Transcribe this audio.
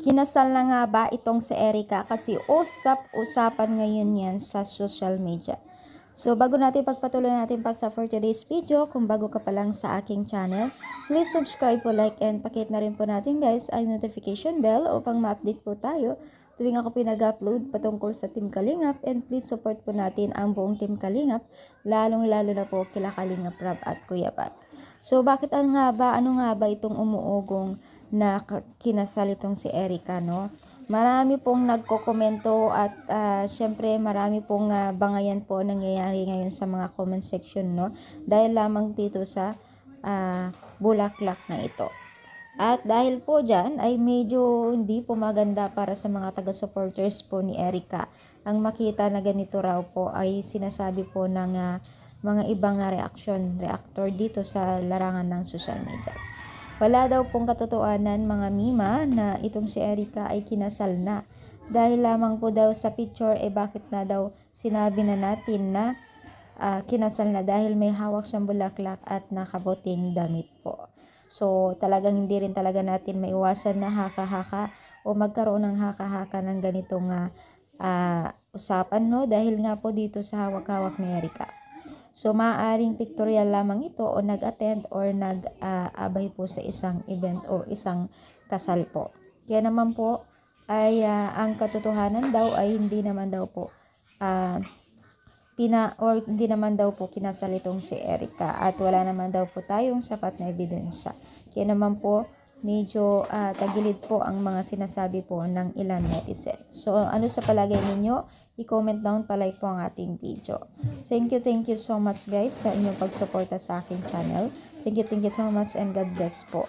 Kinasal na nga ba itong si Erica? Kasi usap-usapan ngayon yan sa social media. So, bago natin pagpatuloy natin paksa for today's video, kung bago ka pa lang sa aking channel, please subscribe po, like, and pakit na rin po natin guys ang notification bell upang ma-update po tayo tuwing ako pinag-upload patungkol sa Team Kalingap, and please support po natin ang buong Team Kalingap, lalong-lalo na po kila Kalingap Rab at Kuya Pat. So, ano nga ba itong umuugong na kinasal itong si Erica, no? Marami pong nagko-komento at syempre marami pong bangayan po nangyayari ngayon sa mga comment section, no? Dahil lamang dito sa bulaklak na ito. At dahil po dyan ay medyo hindi po maganda para sa mga taga-supporters po ni Erica. Ang makita na ganito raw po ay sinasabi po ng mga ibang reactor dito sa larangan ng social media. Wala daw pong katotohanan mga mima na itong si Erica ay kinasal na. Dahil lamang po daw sa picture, bakit na daw sinabi na natin na kinasal na, dahil may hawak siyang bulaklak at nakabuting damit po. So talagang hindi rin talaga natin maiwasan na haka-haka o magkaroon ng haka-haka ng ganitong usapan, no? Dahil nga po dito sa hawak-hawak ni Erica. So, maaaring pictorial lamang ito o nag-attend or nag-abay po sa isang event o isang kasal po. Kaya naman po ay ang katotohanan daw ay hindi naman daw po hindi naman daw po kinasal itong si Erica at wala naman daw po tayong sapat na ebidensya. Kaya naman po medyo tagilid po ang mga sinasabi po ng ilan netizen. So, ano sa palagay ninyo? I-comment down, palike po ang ating video. Thank you so much guys sa inyong pagsuporta sa aking channel. Thank you so much and God bless po.